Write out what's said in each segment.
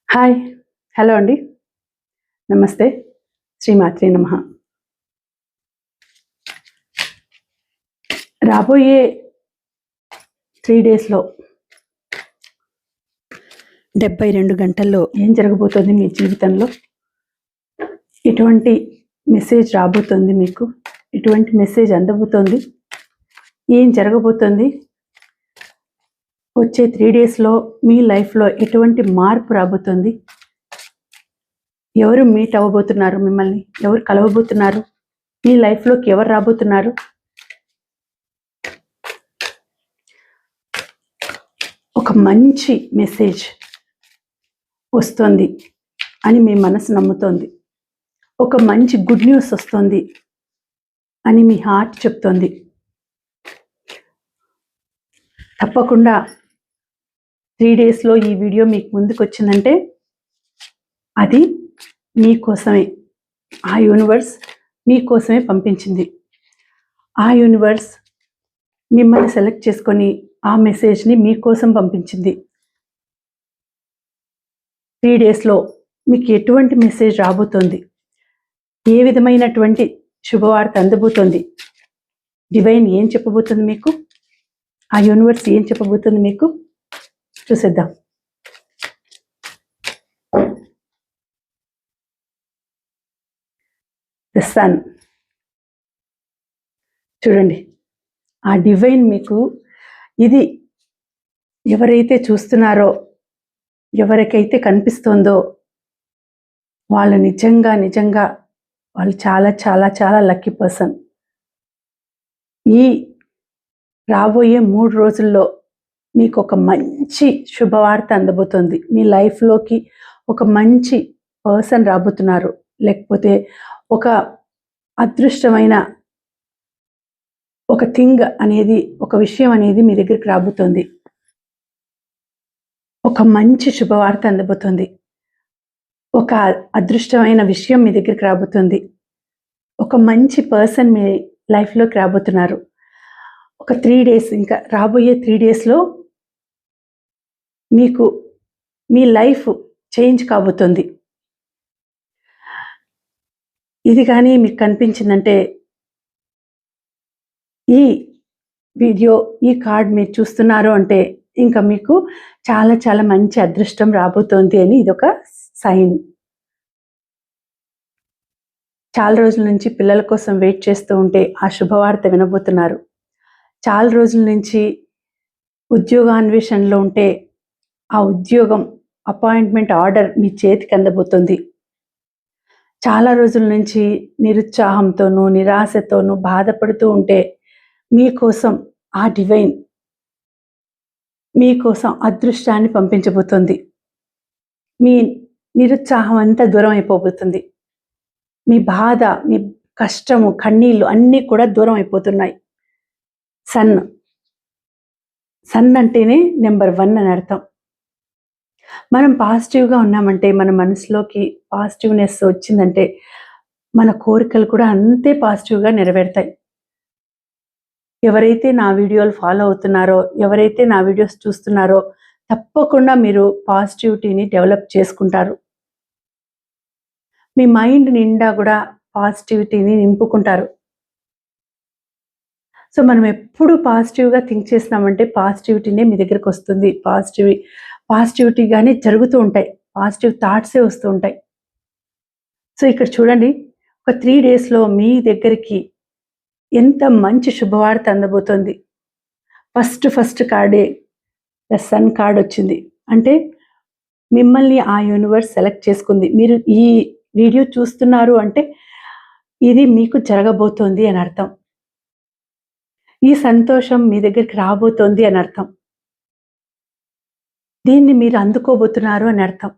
Hi hello అండి నమస్తే శ్రీమాత్రే నమః రాబోయే 3 డేస్లో 72 గంటల్లో ఏం జరగబోతోంది మీ జీవితంలో? ఎటువంటి మెసేజ్ రాబోతోంది మీకు? ఎటువంటి మెసేజ్ అందబోతోంది? ఏం జరగబోతోంది? వచ్చే 3 డేస్లో మీ లైఫ్లో ఎటువంటి మార్పు రాబోతోంది? ఎవరు మీట్ అవ్వబోతున్నారు? మిమ్మల్ని ఎవరు కలవబోతున్నారు? మీ లైఫ్లోకి ఎవరు రాబోతున్నారు? ఒక మంచి మెసేజ్ వస్తుంది అని మీ మనసు నమ్ముతోంది. ఒక మంచి గుడ్ న్యూస్ వస్తుంది అని మీ హార్ట్ చెప్తోంది. తప్పకుండా 3 డేస్లో ఈ వీడియో మీకు ముందుకు వచ్చిందంటే అది మీకోసమే, ఆ యూనివర్స్ మీకోసమే పంపించింది. ఆ యూనివర్స్ మిమ్మల్ని సెలెక్ట్ చేసుకొని ఆ మెసేజ్ని మీకోసం పంపించింది. 3 డేస్లో మీకు ఎటువంటి మెసేజ్ రాబోతోంది? ఏ విధమైనటువంటి శుభవార్త అందబోతోంది? డివైన్ ఏం చెప్పబోతుంది మీకు? ఆ యూనివర్స్ ఏం చెప్పబోతుంది మీకు? చూసేద్దాం. The sun. చూడండి, ఆ డివైన్ మీకు ఇది ఎవరైతే చూస్తున్నారో, ఎవరికైతే కనిపిస్తుందో వాళ్ళు నిజంగా వాళ్ళు చాలా చాలా చాలా లక్కీ పర్సన్. ఈ రాబోయే 3 రోజుల్లో మీకు ఒక మంచి శుభవార్త అందబోతుంది. మీ లైఫ్లోకి ఒక మంచి పర్సన్ రాబోతున్నారు, లేకపోతే ఒక అదృష్టమైన ఒక థింగ్ అనేది, ఒక విషయం అనేది మీ దగ్గరికి రాబోతుంది. ఒక మంచి శుభవార్త అందబోతుంది. ఒక అదృష్టమైన విషయం మీ దగ్గరికి రాబోతుంది. ఒక మంచి పర్సన్ మీ లైఫ్లోకి రాబోతున్నారు. ఒక 3 డేస్, ఇంకా రాబోయే 3 డేస్లో మీకు మీ లైఫ్ చేంజ్ కాబోతుంది. ఇది కానీ మీకు కనిపించిందంటే ఈ వీడియో, ఈ కార్డ్ మీరు చూస్తున్నారు అంటే ఇంకా మీకు చాలా చాలా మంచి అదృష్టం రాబోతోంది అని ఇదొక సైన్. చాలా రోజుల నుంచి పిల్లల కోసం వెయిట్ చేస్తూ ఉంటే ఆ శుభవార్త వినబోతున్నారు. చాలా రోజుల నుంచి ఉద్యోగాన్వేషణలో ఉంటే ఆ ఉద్యోగం అపాయింట్మెంట్ ఆర్డర్ మీ చేతికి అందబోతుంది. చాలా రోజుల నుంచి నిరుత్సాహంతోనూ నిరాశతోనూ బాధపడుతూ ఉంటే మీకోసం ఆ డివైన్ మీకోసం అదృష్టాన్ని పంపించబోతుంది. మీ నిరుత్సాహం అంతా దూరం అయిపోబోతుంది. మీ బాధ, మీ కష్టము, కన్నీళ్ళు అన్నీ కూడా దూరం అయిపోతున్నాయి. సన్ అంటేనే నెంబర్ 1 అని అర్థం. మనం పాజిటివ్గా ఉన్నామంటే, మన మనసులోకి పాజిటివ్నెస్ వచ్చిందంటే మన కోరికలు కూడా అంతే పాజిటివ్గా నెరవేరుతాయి. ఎవరైతే నా వీడియోలు ఫాలో అవుతున్నారో, ఎవరైతే నా వీడియోస్ చూస్తున్నారో తప్పకుండా మీరు పాజిటివిటీని డెవలప్ చేసుకుంటారు. మీ మైండ్ నిండా కూడా పాజిటివిటీని నింపుకుంటారు. సో మనం ఎప్పుడు పాజిటివ్గా థింక్ చేసినామంటే పాజిటివిటీనే మీ దగ్గరికి వస్తుంది. పాజిటివిటీగానే జరుగుతూ ఉంటాయి. పాజిటివ్ థాట్సే వస్తూ ఉంటాయి. సో ఇక్కడ చూడండి, ఒక 3 డేస్లో మీ దగ్గరికి ఎంత మంచి శుభవార్త అందబోతోంది. ఫస్ట్ కార్డే ద సన్ కార్డ్ వచ్చింది. అంటే మిమ్మల్ని ఆ యూనివర్స్ సెలెక్ట్ చేసుకుంది. మీరు ఈ వీడియో చూస్తున్నారు అంటే ఇది మీకు జరగబోతోంది అని అర్థం. ఈ సంతోషం మీ దగ్గరికి రాబోతోంది అని అర్థం. దీన్ని మీరు అందుకోబోతున్నారు అని అర్థం.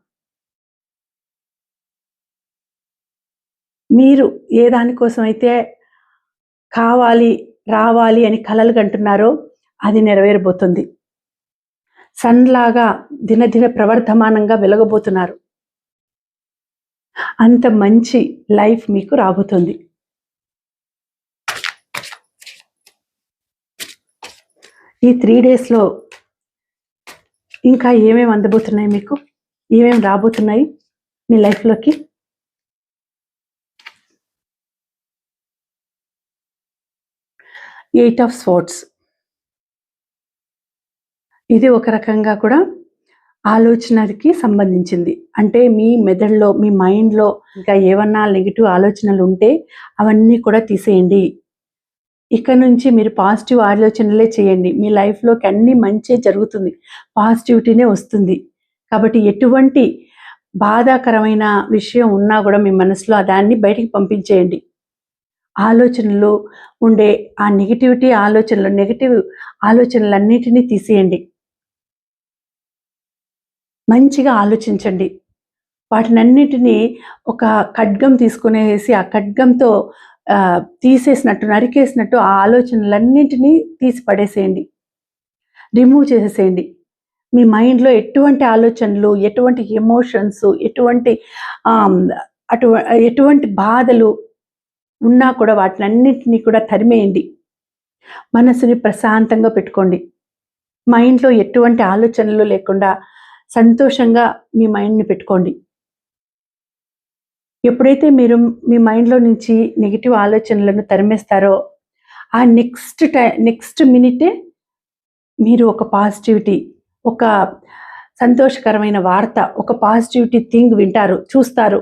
మీరు ఏ దానికోసం అయితే కావాలి, రావాలి అని కలలు కంటున్నారో అది నెరవేరబోతుంది. సన్ లాగా దినదిన ప్రవర్ధమానంగా వెలగబోతున్నారు. అంత మంచి లైఫ్ మీకు రాబోతుంది. ఈ 3 డేస్లో ఇంకా ఏమేమి అందబోతున్నాయి మీకు? ఏమేమి రాబోతున్నాయి మీ లైఫ్లోకి? Eight of swords. ఇది ఒక రకంగా కూడా ఆలోచనకి సంబంధించింది. అంటే మీ మెదడులో, మీ మైండ్‌లో ఇంకా ఏమన్నా నెగెటివ్ ఆలోచనలు ఉంటే అవన్నీ కూడా తీసేయండి. ఇక నుంచి మీరు పాజిటివ్ ఆలోచనలే చేయండి. మీ లైఫ్‌లోకి అన్నీ మంచే జరుగుతుంది. పాజిటివిటీనే వస్తుంది. కాబట్టి ఎటువంటి బాధాకరమైన విషయం ఉన్నా కూడా మీ మనసులో దాన్ని బయటికి పంపించేయండి. ఆలోచనలు ఉండే ఆ నెగటివ్ ఆలోచనలన్నిటినీ తీసేయండి. మంచిగా ఆలోచించండి. వాటినన్నిటినీ ఒక ఖడ్గం తీసుకునేసి ఆ ఖడ్గంతో తీసేసినట్టు, నరికేసినట్టు ఆ ఆలోచనలన్నిటినీ తీసి పడేసేయండి. రిమూవ్ చేసేసేయండి. మీ మైండ్‌లో ఎటువంటి ఆలోచనలు, ఎటువంటి ఎమోషన్స్, ఎటువంటి బాధలు ఉన్నా కూడా వాటినన్నిటినీ కూడా తరిమేయండి. మనసుని ప్రశాంతంగా పెట్టుకోండి. మైండ్‌లో ఎటువంటి ఆలోచనలు లేకుండా సంతోషంగా మీ మైండ్‌ని పెట్టుకోండి. ఎప్పుడైతే మీరు మీ మైండ్‌లో నుంచి నెగెటివ్ ఆలోచనలను తరిమేస్తారో, ఆ నెక్స్ట్ మినిటే మీరు ఒక పాజిటివిటీ, ఒక సంతోషకరమైన వార్త, ఒక పాజిటివిటీ థింగ్ వింటారు, చూస్తారు,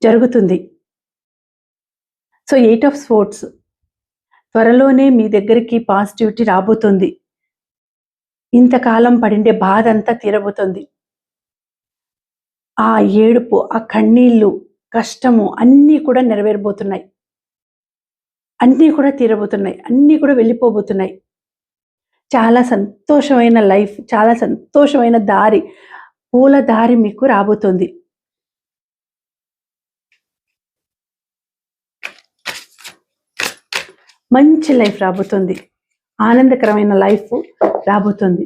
జరుగుతుంది. సో, ఎయిట్ ఆఫ్ స్వర్డ్స్ త్వరలోనే మీ దగ్గరికి పాజిటివిటీ రాబోతుంది. ఇంతకాలం పడిండే బాధంతా తీరబోతుంది. ఆ ఏడుపు, ఆ కన్నీళ్ళు, కష్టము అన్నీ కూడా నెరవేరబోతున్నాయి. అన్నీ కూడా తీరబోతున్నాయి. అన్నీ కూడా వెళ్ళిపోబోతున్నాయి. చాలా సంతోషమైన లైఫ్, చాలా సంతోషమైన దారి, పూల దారి మీకు రాబోతుంది. మంచి లైఫ్ రాబోతుంది. ఆనందకరమైన లైఫ్ రాబోతుంది.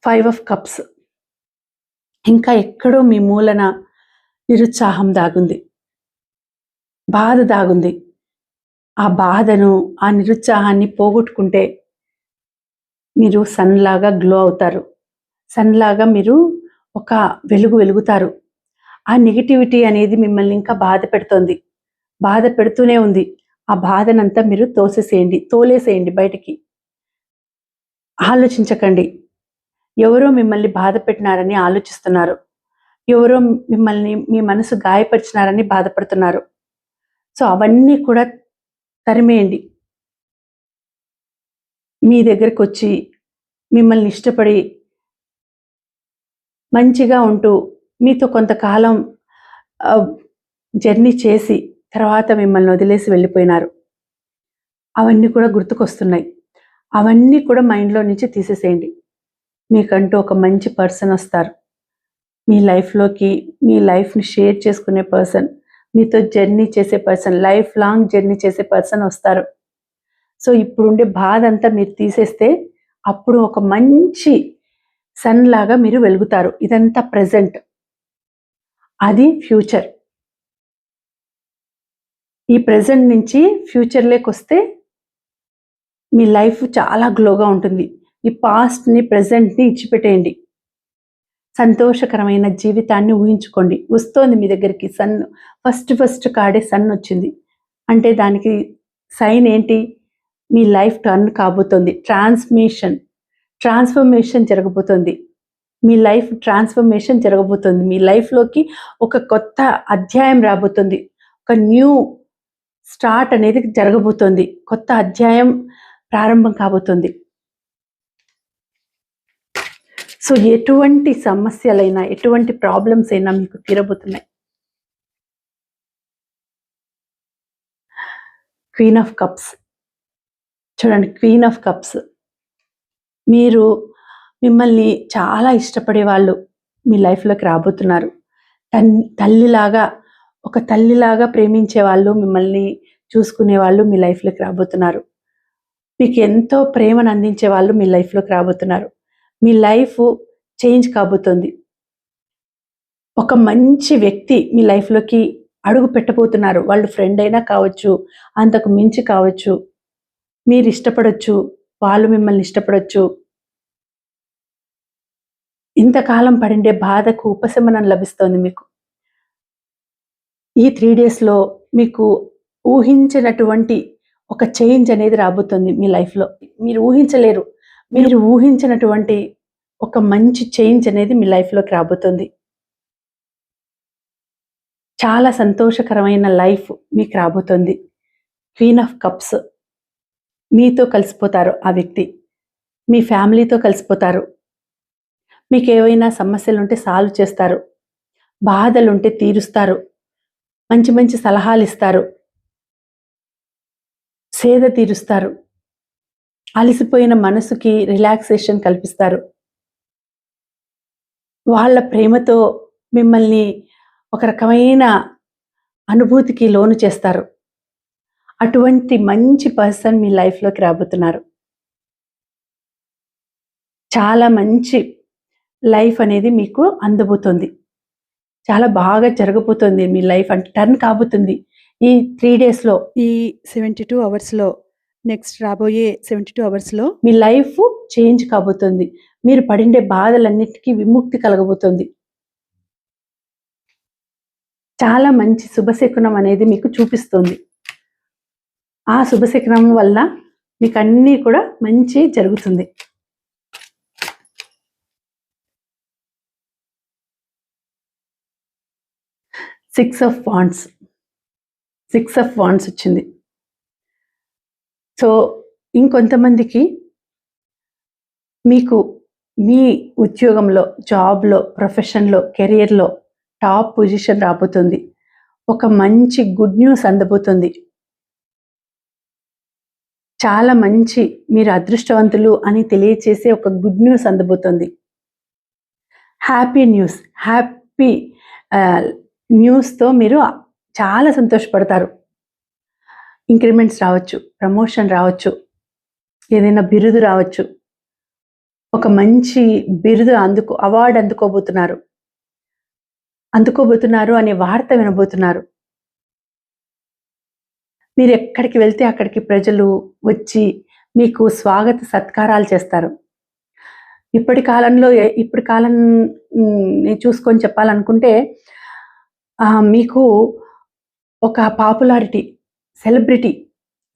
5 ఆఫ్ కప్స్. ఇంకా ఎక్కడో మీ మూలన నిరుత్సాహం దాగుంది, బాధ దాగుంది. ఆ బాధను, ఆ నిరుత్సాహాన్ని పోగొట్టుకుంటే మీరు సన్ లాగా గ్లో అవుతారు. సన్ లాగా మీరు ఒక వెలుగుతారు. ఆ నెగటివిటీ అనేది మిమ్మల్ని ఇంకా బాధ పెడుతోంది, బాధ పెడుతూనే ఉంది. ఆ బాధనంతా మీరు తోలేసేయండి బయటికి. ఆలోచించకండి. ఎవరో మిమ్మల్ని బాధ పెట్టినారని ఆలోచిస్తున్నారు. ఎవరో మిమ్మల్ని, మీ మనసు గాయపరిచినారని బాధపడుతున్నారు. సో, అవన్నీ కూడా తరిమేయండి. మీ దగ్గరకొచ్చి మిమ్మల్ని ఇష్టపడి మంచిగా ఉంటూ మీతో కొంతకాలం జర్నీ చేసి తర్వాత మిమ్మల్ని వదిలేసి వెళ్ళిపోయినారు. అవన్నీ కూడా గుర్తుకొస్తున్నాయి. అవన్నీ కూడా మైండ్‌లో నుంచి తీసేసేయండి. మీకంటూ ఒక మంచి పర్సన్ వస్తారు. మీ లైఫ్‌లోకి, మీ లైఫ్‌ని షేర్ చేసుకునే పర్సన్, మీతో జర్నీ చేసే పర్సన్, లైఫ్ లాంగ్ జర్నీ చేసే పర్సన్ వస్తారు. సో, ఇప్పుడుండే బాధంతా మీరు తీసేస్తే అప్పుడు ఒక మంచి సన్ లాగా మీరు వెలుగుతారు. ఇదంతా ప్రెజెంట్. అది ఫ్యూచర్. ఈ ప్రెజెంట్ నుంచి ఫ్యూచర్‌లోకొస్తే మీ లైఫ్ చాలా గ్లోగా ఉంటుంది. ఈ పాస్ట్‌ని, ప్రెజెంట్‌ని ఇచ్చిపెట్టేయండి. సంతోషకరమైన జీవితాన్ని ఊహించుకోండి. వస్తోంది మీ దగ్గరికి సన్. ఫస్ట్ కార్డే సన్ వచ్చింది. అంటే దానికి సైన్ ఏంటి? మీ లైఫ్ టర్న్ కాబోతోంది. ట్రాన్స్‌ఫర్మేషన్ జరగబోతోంది. మీ లైఫ్ ట్రాన్స్‌ఫర్మేషన్ జరగబోతోంది. మీ లైఫ్‌లోకి ఒక కొత్త అధ్యాయం రాబోతుంది. ఒక న్యూ స్టార్ట్ అనేది జరగబోతోంది. కొత్త అధ్యాయం ప్రారంభం కాబోతుంది. సో, ఎటువంటి సమస్యలైనా, ఎటువంటి ప్రాబ్లమ్స్ అయినా మీకు తీరబోతున్నాయి. Queen of cups. చూడండి, క్వీన్ ఆఫ్ కప్స్. మీరు మిమ్మల్ని చాలా ఇష్టపడే వాళ్ళు మీ లైఫ్‌లోకి రాబోతున్నారు. తల్లిలాగా, ఒక తల్లిలాగా ప్రేమించే వాళ్ళు, మిమ్మల్ని చూసుకునే వాళ్ళు మీ లైఫ్‌లోకి రాబోతున్నారు. మీకు ఎంతో ప్రేమను అందించే వాళ్ళు మీ లైఫ్‌లోకి రాబోతున్నారు. మీ లైఫ్ చేంజ్ కాబోతుంది. ఒక మంచి వ్యక్తి మీ లైఫ్‌లోకి అడుగు పెట్టబోతున్నారు. వాళ్ళు ఫ్రెండ్ అయినా కావచ్చు, అంతకు మించి కావచ్చు, మీరు ఇష్టపడొచ్చు. వాళ్ళు మిమ్మల్ని ఇష్టపడొచ్చు. ఇంతకాలం పడిండే బాధకు ఉపశమనం లభిస్తోంది మీకు. ఈ 3 డేస్‌లో మీకు ఊహించినటువంటి ఒక చేంజ్ అనేది రాబోతుంది మీ లైఫ్‌లో. మీరు ఊహించలేరు. మీరు ఊహించినటువంటి ఒక మంచి చేంజ్ అనేది మీ లైఫ్‌లోకి రాబోతుంది. చాలా సంతోషకరమైన లైఫ్ మీకు రాబోతుంది. క్వీన్ ఆఫ్ కప్స్ మీతో కలిసిపోతారు ఆ వ్యక్తి. మీ ఫ్యామిలీతో కలిసిపోతారు. మీకేవైనా సమస్యలుంటే సాల్వ్ చేస్తారు. బాధలుంటే తీరుస్తారు. మంచి మంచి సలహాలిస్తారు. సేద తీరుస్తారు. అలసిపోయిన మనసుకి రిలాక్సేషన్ కల్పిస్తారు. వాళ్ళ ప్రేమతో మిమ్మల్ని ఒక రకమైన అనుభూతికి లోను చేస్తారు. అటువంటి మంచి పర్సన్ మీ లైఫ్‌లోకి రాబోతున్నారు. చాలా మంచి లైఫ్ అనేది మీకు అందబోతుంది. చాలా బాగా జరగబోతుంది మీ లైఫ్ అంటే టర్న్ కాబోతుంది. ఈ 3 డేస్‌లో, ఈ 72 అవర్స్‌లో, నెక్స్ట్ రాబోయే 72 అవర్స్‌లో మీ లైఫ్ చేంజ్ కాబోతుంది. మీరు పడిండే బాధలన్నిటికీ విముక్తి కలగబోతుంది. చాలా మంచి శుభశకునం అనేది మీకు చూపిస్తుంది. ఆ శుభశకునం వల్ల మీకన్నీ కూడా మంచి జరుగుతుంది. సిక్స్ ఆఫ్ వాండ్స్ వచ్చింది. సో ఇంకొంతమందికి మీకు మీ ఉద్యోగంలో, జాబ్‌లో, ప్రొఫెషన్‌లో, కెరియర్‌లో టాప్ పొజిషన్ రాబోతుంది. ఒక మంచి గుడ్ న్యూస్ అందబోతుంది. చాలా మంచి మీరు అదృష్టవంతులు అని తెలియచేసే ఒక గుడ్ న్యూస్ అందబోతుంది. హ్యాపీ న్యూస్‌తో మీరు చాలా సంతోషపడతారు. ఇంక్రిమెంట్స్ రావచ్చు, ప్రమోషన్ రావచ్చు, ఏదైనా బిరుదు రావచ్చు. ఒక మంచి బిరుదు అవార్డు అందుకోబోతున్నారు అనే వార్త వినబోతున్నారు. మీరు ఎక్కడికి వెళ్తే అక్కడికి ప్రజలు వచ్చి మీకు స్వాగత సత్కారాలు చేస్తారు. ఇప్పుడు కాలం చూసుకొని చెప్పాలనుకుంటే మీకు ఒక పాపులారిటీ,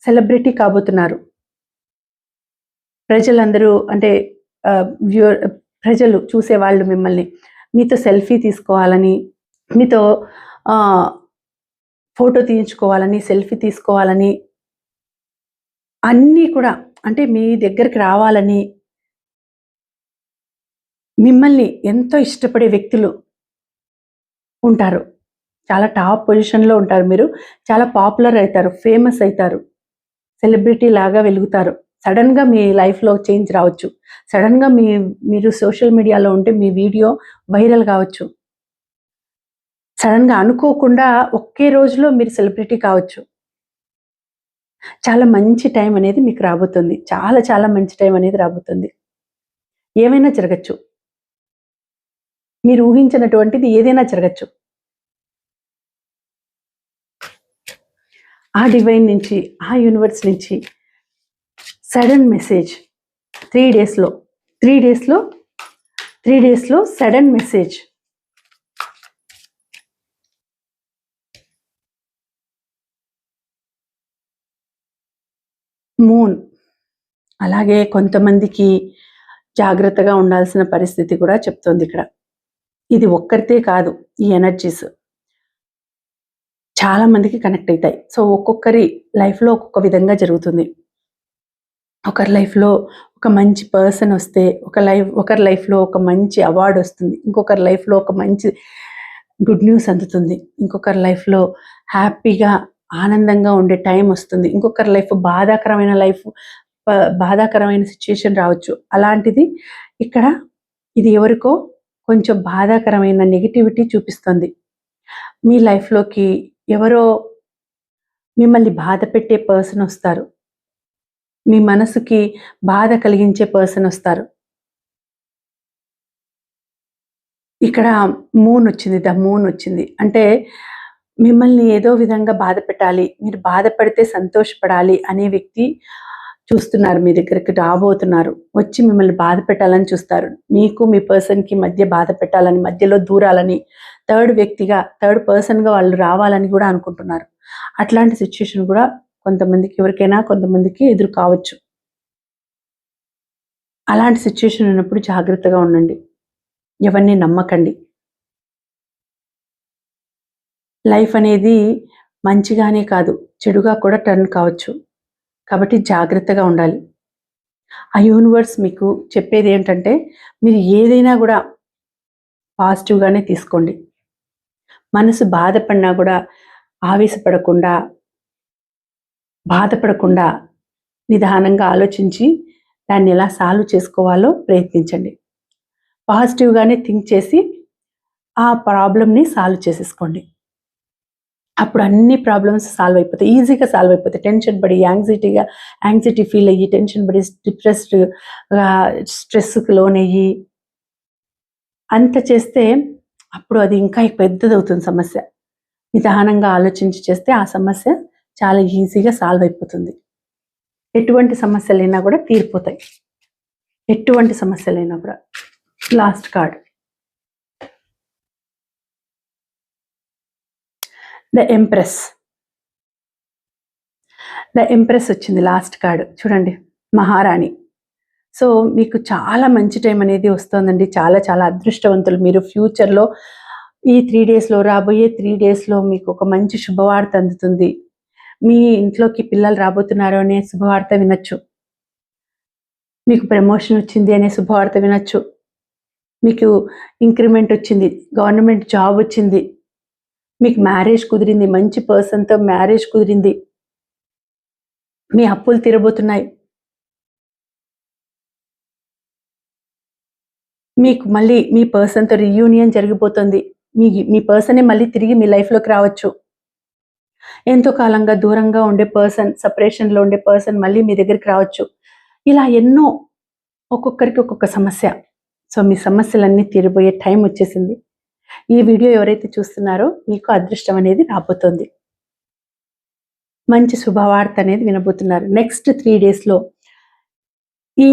సెలబ్రిటీ కాబోతున్నారు. ప్రజలందరూ అంటే ప్రజలు చూసేవాళ్ళు మిమ్మల్ని మీతో సెల్ఫీ తీసుకోవాలని, మీతో ఫోటో తీయించుకోవాలని, సెల్ఫీ తీసుకోవాలని, అన్నీ కూడా అంటే మీ దగ్గరికి రావాలని, మిమ్మల్ని ఎంతో ఇష్టపడే వ్యక్తులు ఉంటారు. చాలా టాప్ పొజిషన్‌లో ఉంటారు మీరు. చాలా పాపులర్ అవుతారు, ఫేమస్ అవుతారు, సెలబ్రిటీ లాగా వెలుగుతారు. సడన్‌గా మీ లైఫ్‌లో చేంజ్ రావచ్చు. సడన్‌గా మీరు సోషల్ మీడియాలో ఉంటే మీ వీడియో వైరల్ కావచ్చు. సడన్‌గా అనుకోకుండా ఒకే రోజులో మీరు సెలబ్రిటీ కావచ్చు. చాలా మంచి టైం అనేది మీకు రాబోతుంది. చాలా మంచి టైం అనేది రాబోతుంది. ఏమైనా జరగచ్చు. మీరు ఊహించినటువంటిది ఏదైనా జరగచ్చు. ఆ డివైన్ నుంచి, ఆ యూనివర్స్ నుంచి సడన్ మెసేజ్ 3 డేస్‌లో సడన్ మెసేజ్. మూన్. అలాగే కొంతమందికి జాగ్రత్తగా ఉండాల్సిన పరిస్థితి కూడా చెప్తోంది ఇక్కడ. ఇది ఒక్కరితే కాదు, ఈ ఎనర్జీస్ చాలా మందికి కనెక్ట్ అవుతాయి. సో ఒక్కొక్కరి లైఫ్‌లో ఒక్కొక్క విధంగా జరుగుతుంది. ఒకరి లైఫ్‌లో ఒక మంచి పర్సన్ వస్తే, ఒకరి లైఫ్‌లో ఒక మంచి అవార్డ్ వస్తుంది. ఇంకొకరి లైఫ్‌లో ఒక మంచి గుడ్ న్యూస్ అందుతుంది. ఇంకొకరి లైఫ్‌లో హ్యాపీగా, ఆనందంగా ఉండే టైం వస్తుంది. ఇంకొకరి లైఫ్ బాధాకరమైన సిచ్యుయేషన్ రావచ్చు. అలాంటిది ఇక్కడ ఇది ఎవరికో కొంచెం బాధాకరమైన నెగటివిటీ చూపిస్తుంది. మీ లైఫ్‌లోకి ఎవరో మిమ్మల్ని బాధ పెట్టే పర్సన్ వస్తారు. మీ మనసుకి బాధ కలిగించే పర్సన్ వస్తారు. ఇక్కడ ద మూన్ వచ్చింది. అంటే మిమ్మల్ని ఏదో విధంగా బాధ పెట్టాలి, మీరు బాధపడితే సంతోషపడాలి అనే వ్యక్తి చూస్తున్నారు, మీ దగ్గరికి రాబోతున్నారు, వచ్చి మిమ్మల్ని బాధ పెట్టాలని చూస్తారు, మీకు మీ పర్సన్కి మధ్య బాధ పెట్టాలని, మధ్యలో దూరాలని, థర్డ్ పర్సన్గా వాళ్ళు రావాలని కూడా అనుకుంటున్నారు. అట్లాంటి సిచ్యుయేషన్ కూడా కొంతమందికి, ఎవరికైనా కొంతమందికి ఎదురు కావచ్చు. అలాంటి సిచ్యుయేషన్ ఉన్నప్పుడు జాగ్రత్తగా ఉండండి, ఎవరిని నమ్మకండి. లైఫ్ అనేది మంచిగానే కాదు, చెడుగా కూడా టర్న్ కావచ్చు. కాబట్టి జాగ్రత్తగా ఉండాలి. ఆ యూనివర్స్ మీకు చెప్పేది ఏంటంటే, మీరు ఏదైనా కూడా పాజిటివ్గానే తీసుకోండి. మనసు బాధపడినా కూడా ఆవేశపడకుండా, బాధపడకుండా నిదానంగా ఆలోచించి దాన్ని ఎలా సాల్వ్ చేసుకోవాలో ప్రయత్నించండి. పాజిటివ్గానే థింక్ చేసి ఆ ప్రాబ్లమ్ని సాల్వ్ చేసేసుకోండి. అప్పుడు అన్ని ప్రాబ్లమ్స్ సాల్వ్ అయిపోతాయి, ఈజీగా సాల్వ్ అయిపోతాయి. టెన్షన్ పడి యాంగ్జైటీ ఫీల్ అయ్యి, టెన్షన్ పడి స్ట్రెస్కి లోనయ్యి అంత చేస్తే అప్పుడు అది ఇంకా పెద్దదవుతుంది సమస్య. నిదానంగా ఆలోచించి చేస్తే ఆ సమస్య చాలా ఈజీగా సాల్వ్ అయిపోతుంది. ఎటువంటి సమస్యలైనా కూడా తీరిపోతాయి, ఎటువంటి సమస్యలైనా కూడా. Last card, the empress. The empress వచ్చింది లాస్ట్ కార్డ్. చూడండి, మహారాణి. సో మీకు చాలా మంచి టైం అనేది వస్తుందండి. చాలా చాలా అదృష్టవంతులు మీరు. ఫ్యూచర్లో ఈ 3 డేస్లో, రాబోయే 3 డేస్లో మీకు ఒక మంచి శుభవార్త అందుతుంది. మీ ఇంట్లోకి పిల్లలు రాబోతున్నారు అనే శుభవార్త వినొచ్చు. మీకు ప్రమోషన్ వచ్చింది అనే శుభవార్త వినొచ్చు. మీకు ఇంక్రిమెంట్ వచ్చింది, గవర్నమెంట్ జాబ్ వచ్చింది, మీకు మ్యారేజ్ కుదిరింది, మంచి పర్సన్తో మ్యారేజ్ కుదిరింది, మీ అప్పులు తీరబోతున్నాయి, మీకు మళ్ళీ మీ పర్సన్తో రీయూనియన్ జరిగిపోతుంది, మీ పర్సనే మళ్ళీ తిరిగి మీ లైఫ్లోకి రావచ్చు. ఎంతో కాలంగా దూరంగా ఉండే పర్సన్, సపరేషన్లో ఉండే పర్సన్ మళ్ళీ మీ దగ్గరికి రావచ్చు. ఇలా ఎన్నో, ఒక్కొక్కరికి ఒక్కొక్క సమస్య. సో మీ సమస్యలన్నీ తీరిపోయే టైం వచ్చేసింది. ఈ వీడియో ఎవరైతే చూస్తున్నారో మీకు అదృష్టం అనేది రాబోతోంది, మంచి శుభవార్త అనేది వినబోతున్నారు. నెక్స్ట్ 3 డేస్లో ఈ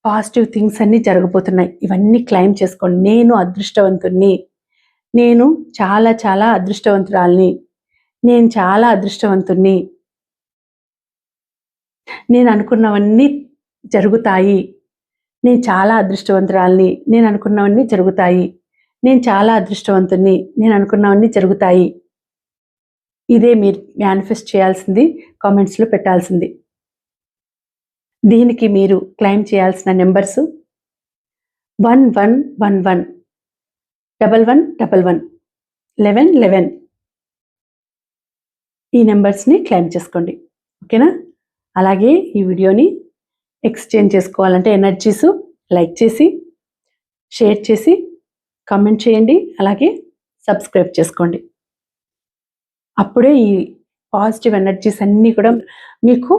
పాజిటివ్ థింగ్స్ అన్నీ జరగబోతున్నాయి. ఇవన్నీ క్లైమ్ చేసుకోండి. నేను అదృష్టవంతుణ్ణి, నేను చాలా చాలా అదృష్టవంతురాల్ని, నేను చాలా అదృష్టవంతుణ్ణి, నేను అనుకున్నవన్నీ జరుగుతాయి, నేను చాలా అదృష్టవంతురాల్ని, నేను అనుకున్నవన్నీ జరుగుతాయి, నేను చాలా అదృష్టవంతుణ్ణి, నేను అనుకున్నవన్నీ జరుగుతాయి. ఇదే మీరు మేనిఫెస్ట్ చేయాల్సింది, కామెంట్స్లో పెట్టాల్సింది. దీనికి మీరు క్లైమ్ చేయాల్సిన నెంబర్స్ 1111, 1111, 1111. ఈ నెంబర్స్ని క్లైమ్ చేసుకోండి, ఓకేనా? అలాగే ఈ వీడియోని ఎక్స్చేంజ్ చేసుకోవాలంటే ఎనర్జీస్ లైక్ చేసి, షేర్ చేసి, కామెంట్ చేయండి, అలాగే సబ్స్క్రైబ్ చేసుకోండి. అప్పుడే ఈ పాజిటివ్ ఎనర్జీస్ అన్నీ కూడా మీకు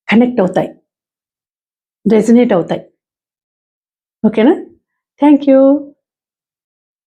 కనెక్ట్ అవుతాయి, రెజనేట్ అవుతాయి, ఓకేనా? Thank you.